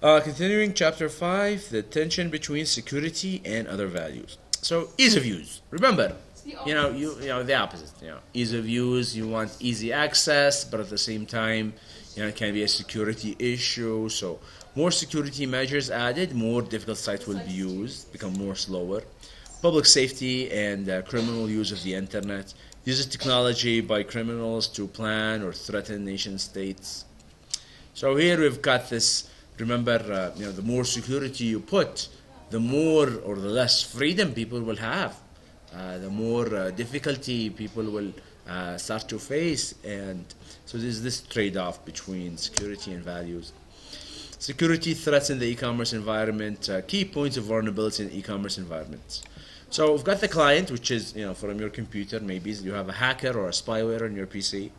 Continuing chapter 5, the tension between security and other values. So ease of use. Remember, the opposite. Ease of use. You want easy access, but at the same time, it can be a security issue. So more security measures added, more difficult sites will be used, become more slower. Public safety and criminal use of the internet uses technology by criminals to plan or threaten nation states. So here we've got this. Remember, the more security you put, the more or the less freedom people will have. The more difficulty people will start to face, and so there's this trade-off between security and values. Security threats in the e-commerce environment, key points of vulnerability in e-commerce environments. So we've got the client, which is from your computer. Maybe you have a hacker or a spyware on your PC.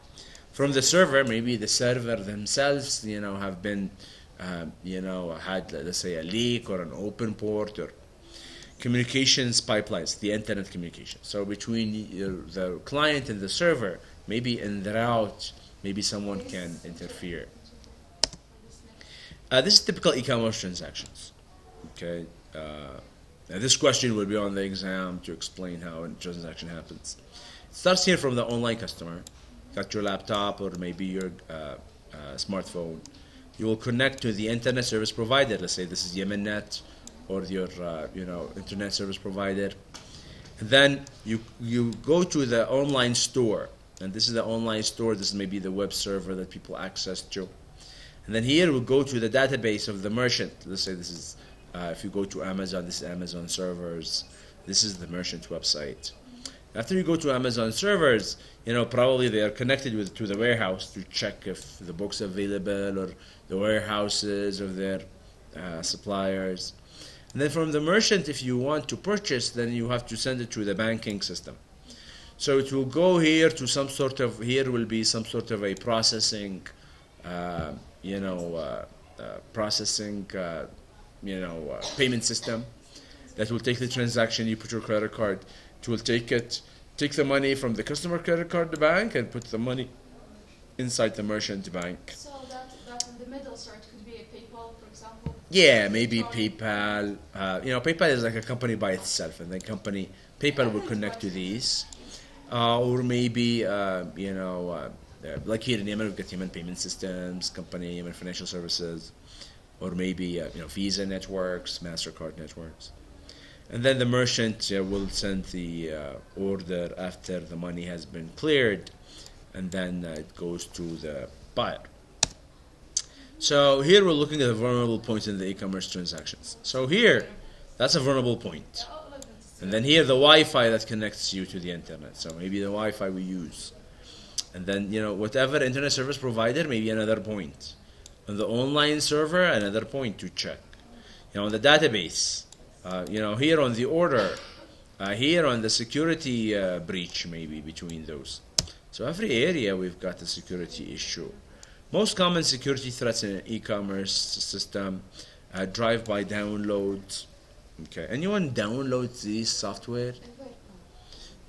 From the server, maybe the server themselves, have been, had, let's say, a leak or an open port or communications pipelines, the internet communication. So between the client and the server, maybe in the route, maybe someone can interfere. This is typical e-commerce transactions. Okay. Now this question will be on the exam to explain how a transaction happens. It starts here from the online customer. Got your laptop or maybe your smartphone. You will connect to the internet service provider. Let's say this is YemenNet or your internet service provider. And then you go to the online store, and this is the online store. This is maybe the web server that people access to. And then here we'll go to the database of the merchant. Let's say this is if you go to Amazon, this is Amazon servers. This is the merchant website. After you go to Amazon servers, probably they are connected to the warehouse to check if the book's available or the warehouses of their suppliers. And then from the merchant, if you want to purchase, then you have to send it to the banking system. So it will go here to here will be some sort of a processing, payment system that will take the transaction. You put your credit card. It will take the money from the customer credit card to bank and put the money inside the merchant bank. So that in the middle, so it could be a PayPal, for example. Yeah, maybe PayPal. PayPal is like a company by itself, and then PayPal will connect to these, or maybe like here in Yemen, we've got Yemen Payment Systems Company, Yemen Financial Services, or maybe Visa networks, MasterCard networks. And then the merchant will send the order after the money has been cleared, and then it goes to the buyer. So here we're looking at the vulnerable points in the e-commerce transactions. So here, that's a vulnerable point. And then here, the Wi-Fi that connects you to the internet. So maybe the Wi-Fi we use. And then, whatever internet service provider, maybe another point. On the online server, another point to check. On the database. Here on the order, here on the security breach, maybe between those. So every area we've got a security issue. Most common security threats in an e-commerce system, drive-by downloads. Okay, anyone downloads these software?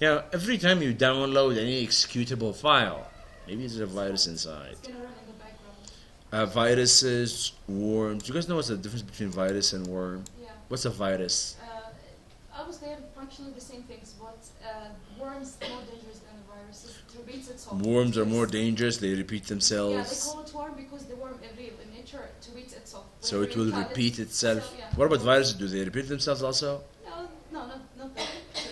Every time you download any executable file, maybe there's a virus inside. It's gonna run in the background. Viruses, worms. Do you guys know what's the difference between virus and worm? Yeah. What's a virus? Obviously, they're functionally the same things, but worms are more dangerous than the viruses. It repeats itself. Worms are more dangerous. They repeat themselves. Yeah, they call it worm because the worm in nature it repeats itself. So it will repeat itself. So, yeah. What about viruses? Do they repeat themselves also? No, not that.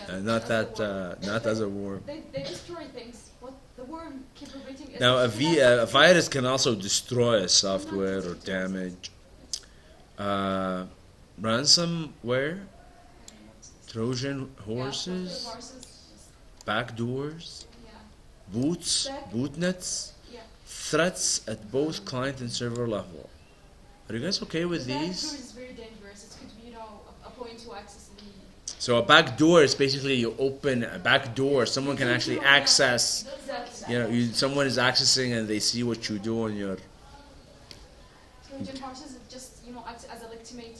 Yeah, Not that. Not as a worm. They destroy things, but the worm keep repeating itself. Now a virus can also destroy a software or damage. Ransomware, Trojan horses, backdoors, boots, bootnets, threats at both client and server level. Are you guys okay with these? Backdoor is very dangerous. It could be, a point to access the. So a backdoor is basically you open a back door. Someone can actually access. Someone is accessing and they see what you do on your. Trojan horses it just acts as a legitimate.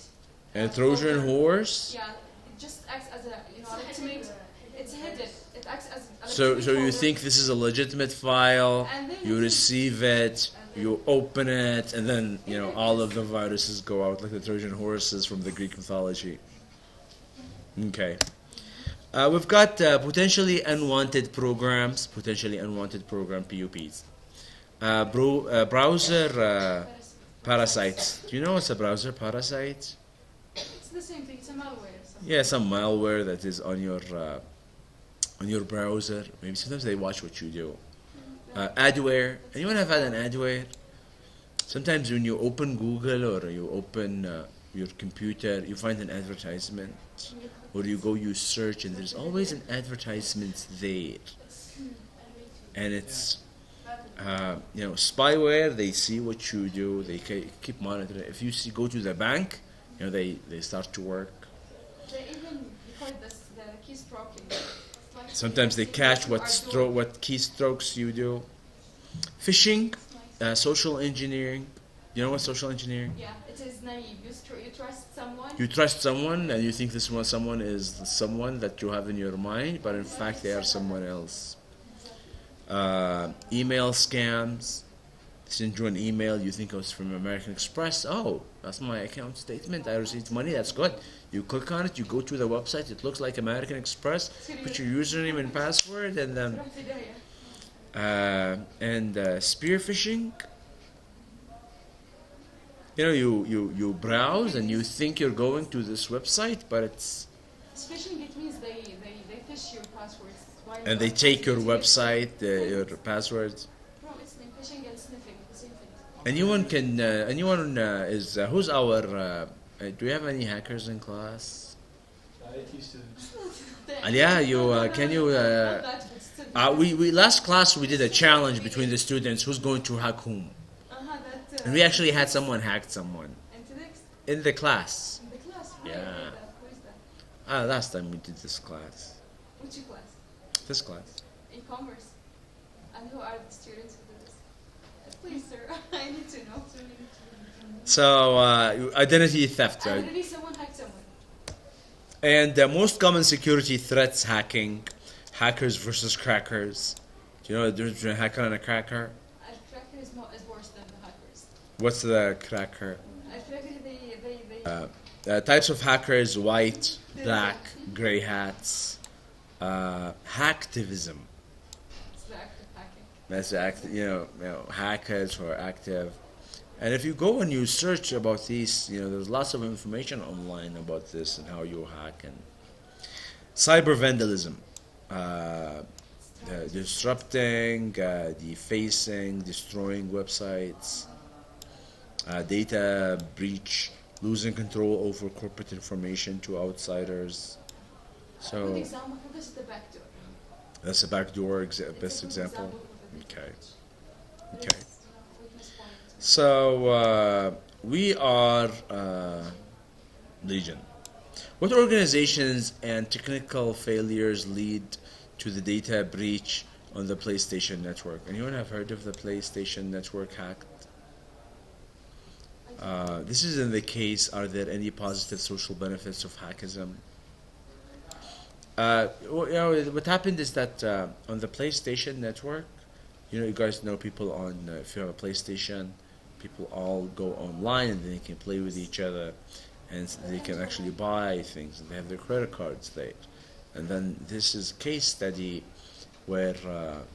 And Trojan horse. Yeah, it just acts as a legitimate. It's hidden. It acts as. So you think this is a legitimate file? You receive it. you open it, and then all of the viruses go out like the Trojan horses from the Greek mythology. Okay. We've got potentially unwanted programs, PUPs. Browser parasites. Do you know what's a browser parasite? It's the same thing. It's a malware. Yeah, some malware that is on your browser. Maybe sometimes they watch what you do. Adware. Anyone have had an adware? Sometimes when you open Google or you open your computer, you find an advertisement, or you search, and there's always an advertisement there, and it's spyware. They see what you do. They keep monitoring. If you go to the bank, they start to work. They even record the keystroking. Like Sometimes they catch what keystrokes you do. Phishing, social engineering. You know what social engineering? Yeah, it is naive. You trust someone. You trust someone and you think someone is someone that you have in your mind, but in fact they are someone else. Email scams. Send you an email, you think it's from American Express. Oh, that's my account statement. I received money. That's good. You click on it. You go to the website. It looks like American Express. Put your username and password, and then spear phishing. You browse and you think you're going to this website, but it's Phishing. It means they fish your passwords. and they take your website, your passwords. No, it's phishing and sniffing. The same thing. Anyone is who's our? Do we have any hackers in class? IT students. Yeah, can you? We last class we did a challenge between the students. Who's going to hack whom? And we actually had someone hacked someone in the class. In the class. Yeah. Who is that? Last time we did this class. Which class? This class. Ecommerce. And who are the students who do this? Please, sir, I need to know. So identity theft, right? Already someone hacked someone. And the most common security threats: hacking, hackers versus crackers. Do you know the difference between a hacker and a cracker? A cracker is worse than the hackers. What's the cracker? A cracker, they Types of hackers: white, black, gray hats. Hacktivism. It's the act of hacking. That's hackers who are active. And if you go and you search about these, there's lots of information online about this and how you hack. And cyber vandalism, disrupting, defacing, destroying websites, data breach, losing control over corporate information to outsiders. A good So example for this is the backdoor. that's a backdoor It's a best good example. of a Okay. breach. Okay. It's, weakness point. So we are Legion. What organizations and technical failures lead to the data breach on the PlayStation Network? Anyone have heard of the PlayStation Network hacked? This is in the case, are there any positive social benefits of hackism? What happened is that on the PlayStation Network, you guys know people on, if you have a PlayStation, people all go online and they can play with each other, and they can actually buy things, and they have their credit cards there. And then this is a case study where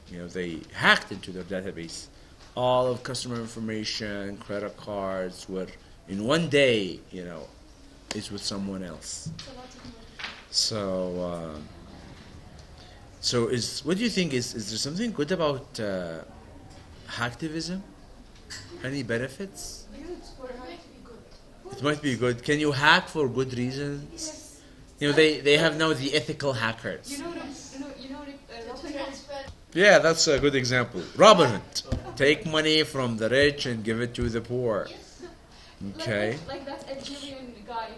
they hacked into their database. All of customer information, credit cards were in one day, is with someone else. It's a lot of money. So what do you think is there something good about hacktivism? Any benefits? Good for might be good. It might be good. Can you hack for good reasons? Yes. They have now the ethical hackers. You know Robin Hood? Yeah, that's a good example. Robin Hood. Take money from the rich and give it to the poor. Okay. Like that Algerian guy.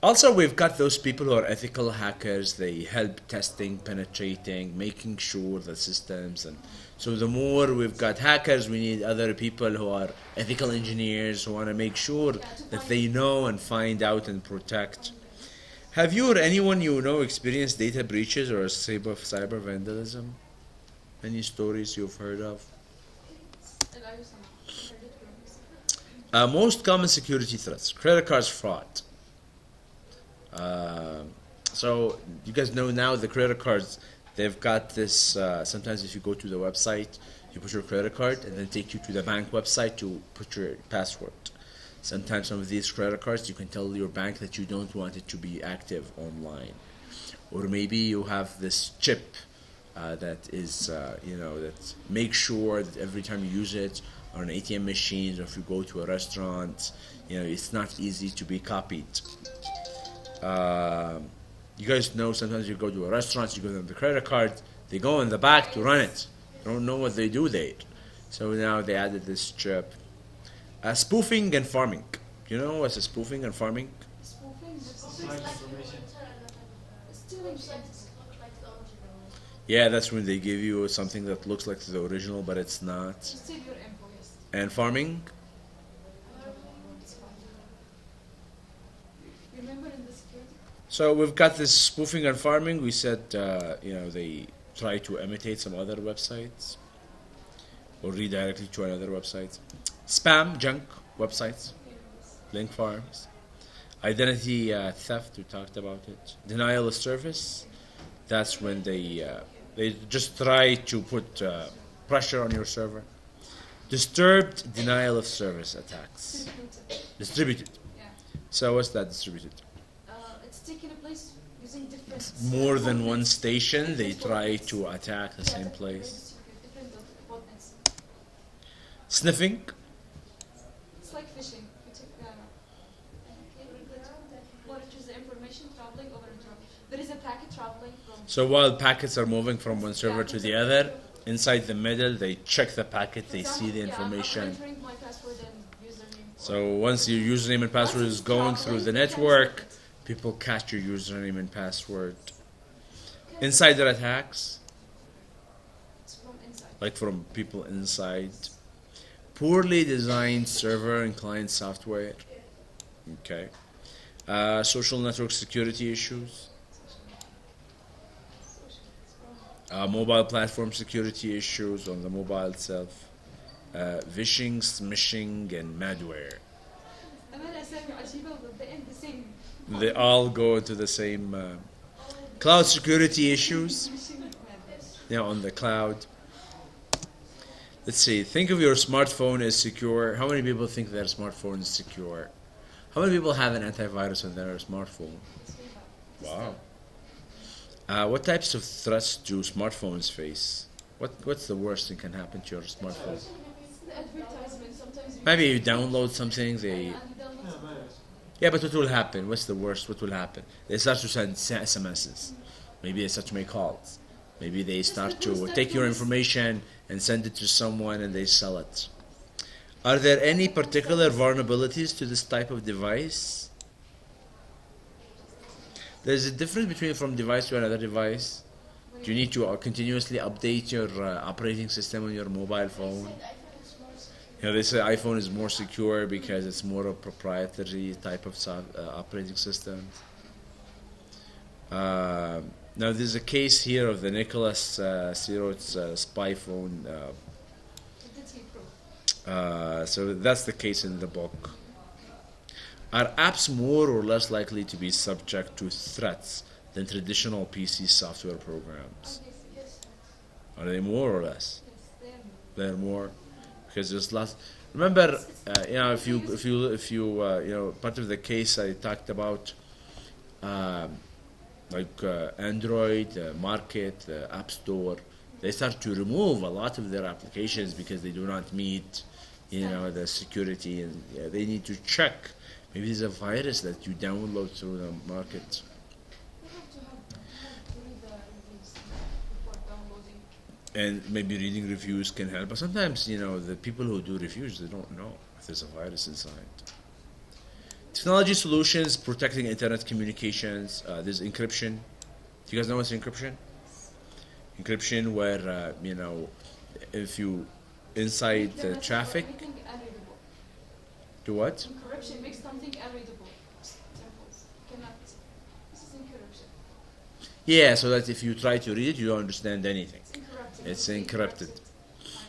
Also, we've got those people who are ethical hackers. They help testing, penetrating, making sure the systems. And so the more we've got hackers, we need other people who are ethical engineers who want to make sure that they know and find out and protect. Have you or anyone you know experienced data breaches or cyber vandalism? Any stories you've heard of? Most common security threats: credit cards fraud. So you guys know now the credit cards, they've got this. Sometimes if you go to the website, you put your credit card and then take you to the bank website to put your password. Sometimes some of these credit cards, you can tell your bank that you don't want it to be active online, or maybe you have this chip that is, that makes sure that every time you use it on ATM machines, or if you go to a restaurant, it's not easy to be copied. You guys know sometimes you go to a restaurant, you give them the credit card, they go in the back to run it. You don't know what they do there. So now they added this chip. Spoofing and farming. You know what's a spoofing and farming? Spoofing, Hide information. stealing things. Yeah, that's when they give you something that looks like the original, but it's not. To steal your info, yes. And farming? It's fine. Remember in the security? So we've got this spoofing and farming. We said, they try to imitate some other websites or redirect to another website. Spam, junk websites, link farms. Identity theft, we talked about it. Denial of service, that's when they just try to put pressure on your server. Disturbed denial of service attacks. Distributed. Yeah. So what's that distributed? It's taking a place using different. More than one station, they try to attack the same place. Different botnets. Sniffing. It's like phishing. You take monitors the information traveling over and travel. There is a packet traveling from. So while packets are moving from one server to the other, inside the middle, they check the packet, they see the information. I'm entering my password and username. So once your username and password is going through the network, people catch your username and password. Insider attacks, It's from inside. like from people inside. Poorly designed server and client software. Okay. Social network security issues. Mobile platform security issues on the mobile itself. Phishing, smishing, and malware. أنا أسامي عجيبة وبتبين the same. They all go into the same cloud security issues. On the cloud. Let's see. Think of your smartphone as secure. How many people think their smartphone is secure? How many people have an antivirus on their smartphone? Wow. What types of threats do smartphones face? What's the worst that can happen to your smartphone? The advertisement sometimes. Maybe you download something. They And you download Yeah, virus. Yeah, but what will happen? What's the worst? What will happen? They start to send SMSs. Maybe they start to make calls. Maybe they start to take your information and send it to someone and they sell it. Are there any particular vulnerabilities to this type of device? There's a difference between from device to another device. Do you need to continuously update your operating system on your mobile phone? They say iPhone is more secure because it's more a proprietary type of operating system. Now there's a case here of the Nicholas Sirot's spy phone. So that's the case in the book. Are apps more or less likely to be subject to threats than traditional PC software programs? Are they more or less? They're more, because there's lots. Remember, if you part of the case I talked about, Android market, App Store, they start to remove a lot of their applications because they do not meet, the security, and they need to check. Maybe there's a virus that you download through the market. And maybe reading reviews can help. But sometimes, the people who do reviews, they don't know if there's a virus inside. Technology solutions protecting internet communications. There's encryption. Do you guys know what's encryption? Encryption, where, if you inside the traffic. Do what? Encryption makes something unreadable. Symbols. Cannot. This is encryption. Yeah, so that if you try to read it, you don't understand anything. It's encrypted. It's encrypted.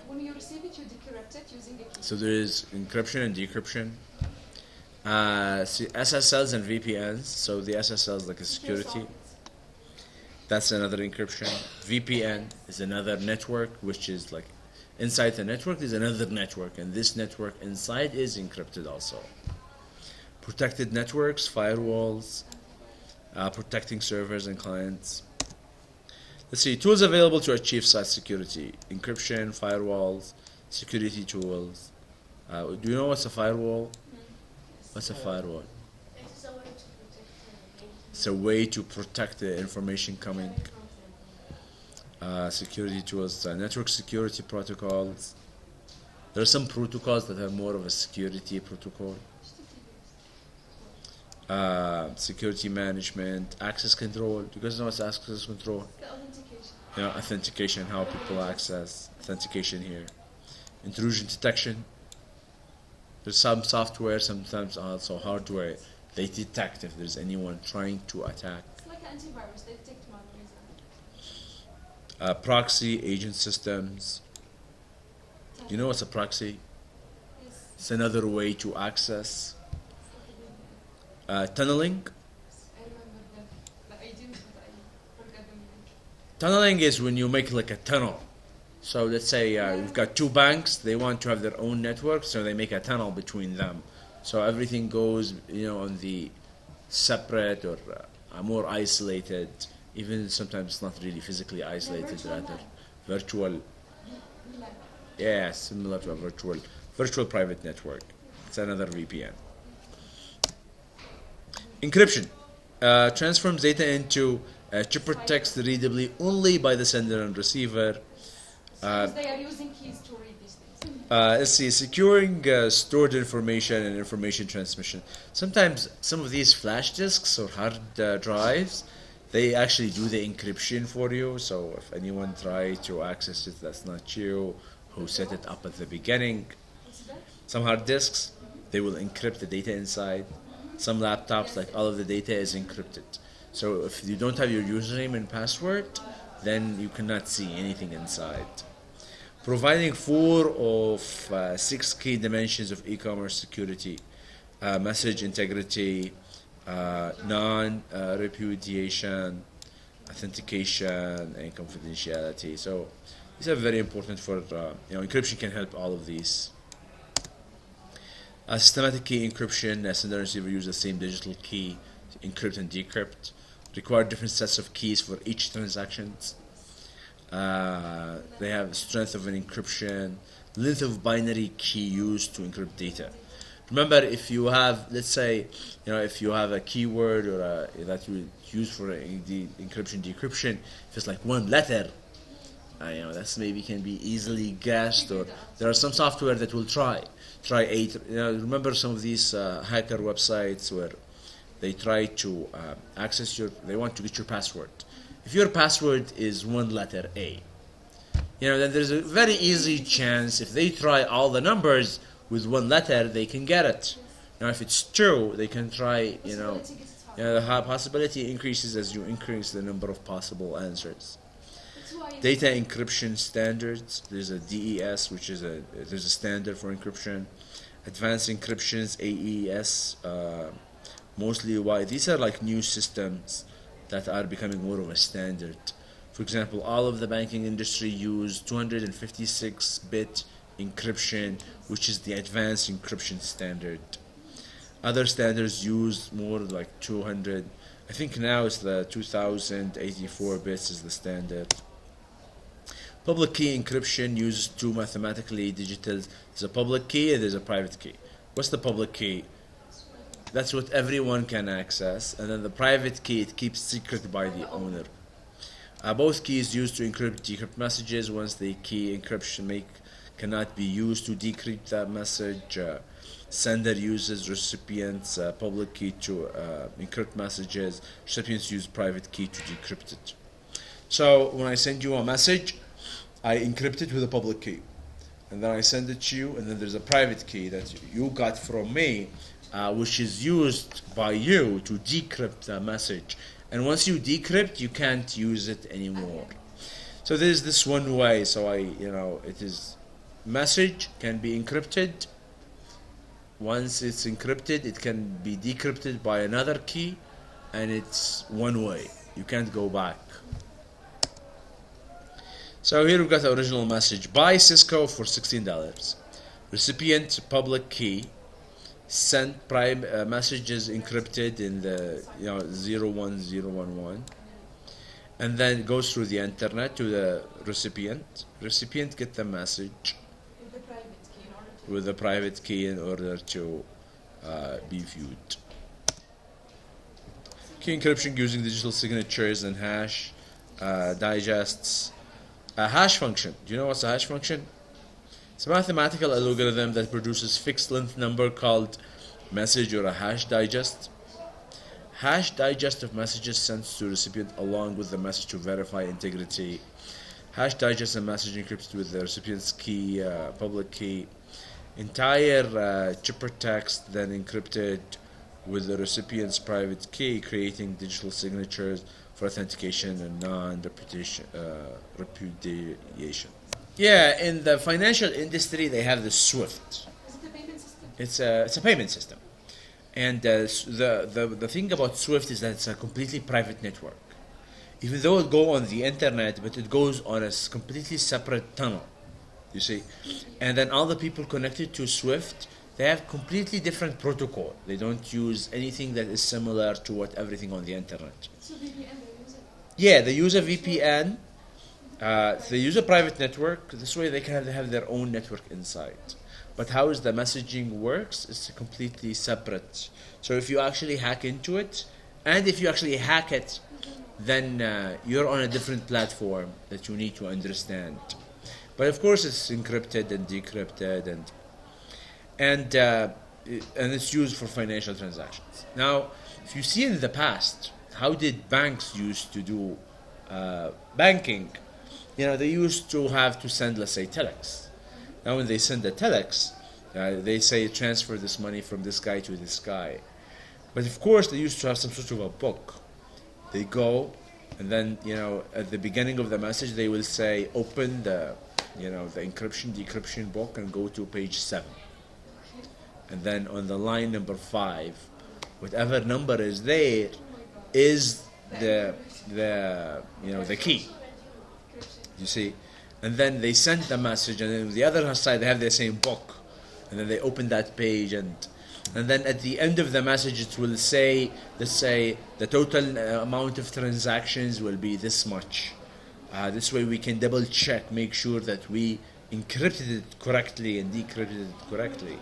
When you receive it, you decrypt it using a key. So there is encryption and decryption. SSLs and VPNs. So the SSL is like a security. That's another encryption. VPN is another network, which is like inside the network is another network, and this network inside is encrypted also. Protected networks, firewalls, protecting servers and clients. Let's see, tools available to achieve site security. Encryption, firewalls, security tools. Do you know what's a firewall? What's a firewall? It's a way to protect the information coming. Security tools, network security protocols. There are some protocols that are more of a security protocol. Security management, access control. Do you guys know what's access control? Authentication, how people access. Authentication here. Intrusion detection. There's some software, sometimes also hardware. They detect if there's anyone trying to attack. It's like an antivirus, they detect malware. Proxy, agent systems. You know what's a proxy? Yes. It's another way to access. Tunneling. I remember them. But I didn't, but I forgot them. Tunneling is when you make like a tunnel. So let's say you've got two banks, they want to have their own network, so they make a tunnel between them. So everything goes, on the separate or more isolated, even sometimes it's not really physically isolated, rather virtual. Yeah, similar to a virtual private network. It's another VPN. Encryption transforms data into chipper text readably only by the sender and receiver. Because they are using keys to read these things. Let's see, securing stored information and information transmission. Sometimes some of these flash disks or hard drives, they actually do the encryption for you. So if anyone tries to access it, that's not you who set it up at the beginning. Some hard disks, they will encrypt the data inside. Some laptops, like all of the data is encrypted. So if you don't have your username and password, then you cannot see anything inside. Providing 4 of 6 key dimensions of e-commerce security, message integrity, non-repudiation, authentication, and confidentiality. So these are very important for, encryption can help all of these. Systematic key encryption, sender and receiver use the same digital key to encrypt and decrypt. Require different sets of keys for each transactions. They have strength of an encryption, length of binary key used to encrypt data. Remember, if you have, let's say, if you have a keyword or that you use for the encryption decryption, if it's like one letter, that's maybe can be easily guessed. Or there are some software that will try 8. Remember some of these hacker websites where they try to access they want to get your password. If your password is one letter A, then there's a very easy chance if they try all the numbers with one letter, they can get it. Now, if it's 2, they can try, the possibility increases as you increase the number of possible answers. Data encryption standards. There's a DES, which is there's a standard for encryption. Advanced encryptions, AES. Mostly why these are like new systems that are becoming more of a standard. For example, all of the banking industry use 256-bit encryption, which is the advanced encryption standard. Other standards use more like 200. I think now it's the 2084 bits is the standard. Public key encryption uses 2 mathematically digital. There's a public key and there's a private key. What's the public key? That's what everyone can access, and then the private key, it keeps secret by the owner. Both keys used to decrypt messages. Once the key encryption cannot be used to decrypt that message, sender uses recipient's public key to encrypt messages. Recipients use private key to decrypt it. So when I send you a message, I encrypt it with a public key, and then I send it to you, and then there's a private key that you got from me, which is used by you to decrypt the message. And once you decrypt, you can't use it anymore. So there's this one way. So it is message can be encrypted. Once it's encrypted, it can be decrypted by another key, and it's one way. You can't go back. So here we've got the original message. Buy Cisco for $16. Recipient public key. Sent private messages encrypted in the 01011, and then it goes through the internet to the recipient. Recipient get the message With the private key in order to with a private key in order to be viewed. Key encryption using digital signatures and hash digests. A hash function. Do you know what's a hash function? It's a mathematical algorithm that produces fixed length number called message or a hash digest. Hash digest of messages sent to recipient along with the message to verify integrity. Hash digest a message encrypted with the recipient's key, public key. Entire ciphertext then encrypted with the recipient's private key, creating digital signatures for authentication and non-repudiation. Yeah, in the financial industry, they have the SWIFT. Is it a payment system? It's a payment system, and the thing about SWIFT is that it's a completely private network. Even though it goes on the internet, but it goes on a completely separate tunnel. You see, and then all the people connected to SWIFT, they have completely different protocol. They don't use anything that is similar to what everything on the internet. So VPN they use it. Yeah, they use a VPN. They use a private network. This way they can have their own network inside. But how is the messaging works? It's completely separate. So if you actually hack into it, and if you actually hack it, then you're on a different platform that you need to understand. But of course it's encrypted and decrypted, and it's used for financial transactions. Now, if you see in the past, how did banks used to do banking? They used to have to send, let's say, telex. Now when they send a telex, they say transfer this money from this guy to this guy. But of course they used to have some sort of a book. They go, and then, at the beginning of the message, they will say, open the encryption, decryption book and go to page 7. And then on the line number 5, whatever number is there is the key. You see, and then they send the message, and then on the other side they have the same book, and then they open that page, and then at the end of the message it will say, let's say, the total amount of transactions will be this much. This way we can double check, make sure that we encrypted it correctly and decrypted it correctly.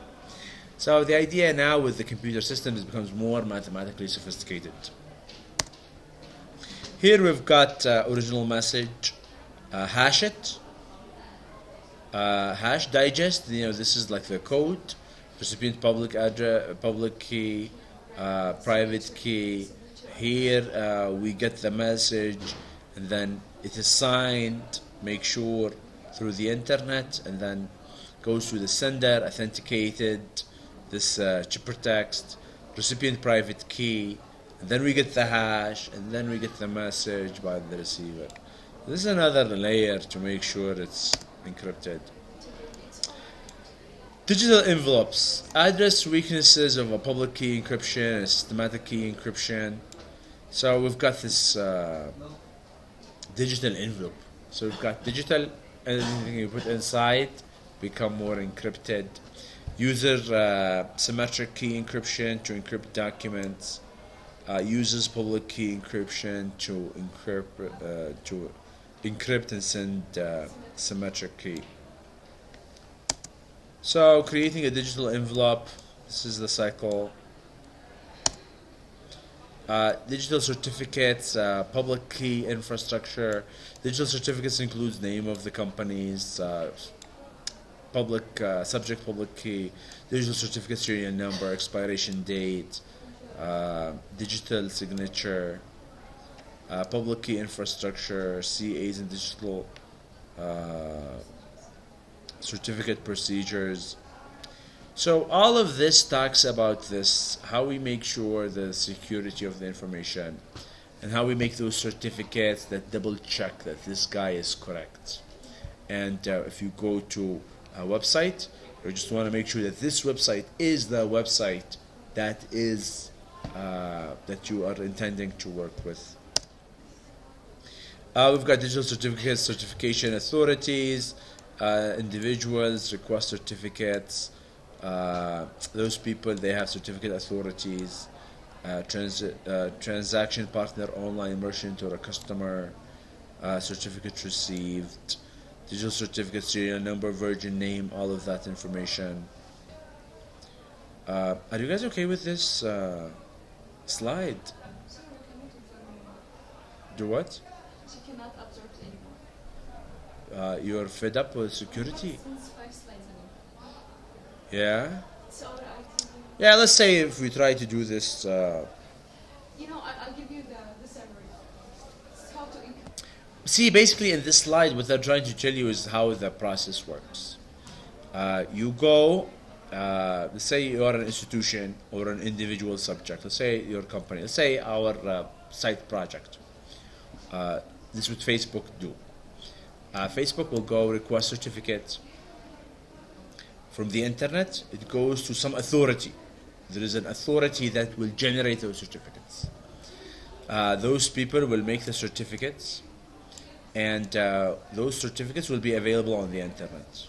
So the idea now with the computer systems becomes more mathematically sophisticated. Here we've got original message. Hash it, hash digest. This is like the code. Recipient public address, public key, private key. Here we get the message, and then it is signed. Make sure through the internet, and then goes to the sender, authenticated. This ciphertext, recipient private key, and then we get the hash, and then we get the message by the receiver. This is another layer to make sure it's encrypted. Digital envelopes. Address weaknesses of a public key encryption and systematic key encryption. So we've got this digital envelope. So we've got digital, anything you put inside become more encrypted. User symmetric key encryption to encrypt documents. Uses public key encryption to encrypt and send symmetric key. So creating a digital envelope, this is the cycle. Digital certificates, public key infrastructure. Digital certificates includes name of the companies, public subject public key, digital certificate serial number, expiration date, digital signature, public key infrastructure, CAs and digital certificate procedures. So all of this talks about this, how we make sure the security of the information, and how we make those certificates that double check that this guy is correct. And if you go to website. You just want to make sure that this website is the website that is that you are intending to work with. We've got digital certificates, certification authorities, individuals request certificates. Those people, they have certificate authorities. Transaction partner, online merchant or a customer, certificate received, digital certificate, serial number, version name, all of that information. Are you guys okay with this slide? Do what? She cannot absorb anymore. You're fed up with security? Since 5 slides anymore. Yeah? So I Yeah, let's say if we try to do this. I'll give you the summary. It's how to See, basically in this slide, what they're trying to tell you is how the process works. You go, let's say you are an institution or an individual subject. Let's say your company. Let's say our site project. This is what Facebook do. Facebook will go request certificate from the internet. It goes to some authority. There is an authority that will generate those certificates. Those people will make the certificates, and those certificates will be available on the internet.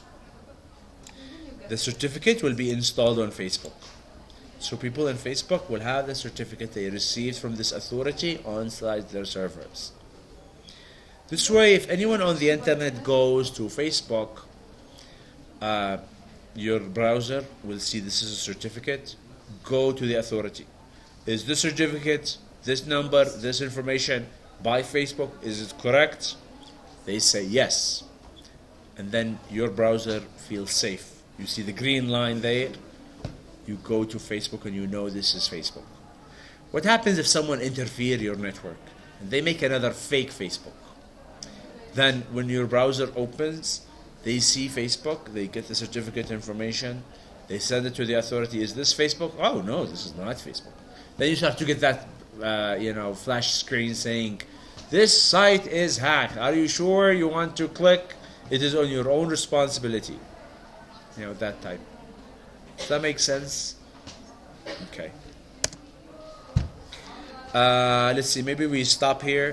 The certificate will be installed on Facebook. So people in Facebook will have the certificate they received from this authority on their servers. This way, if anyone on the internet goes to Facebook, your browser will see this is a certificate. Go to the authority. Is this certificate, this number, this information by Facebook, is it correct? They say yes. And then your browser feels safe. You see the green line there. You go to Facebook and you know this is Facebook. What happens if someone interferes your network and they make another fake Facebook? Then when your browser opens, they see Facebook, they get the certificate information, they send it to the authority. Is this Facebook? Oh no, this is not Facebook. Then you start to get that flash screen saying, this site is hacked. Are you sure you want to click? It is on your own responsibility. That type. Does that make sense? Okay. Let's see, maybe we stop here.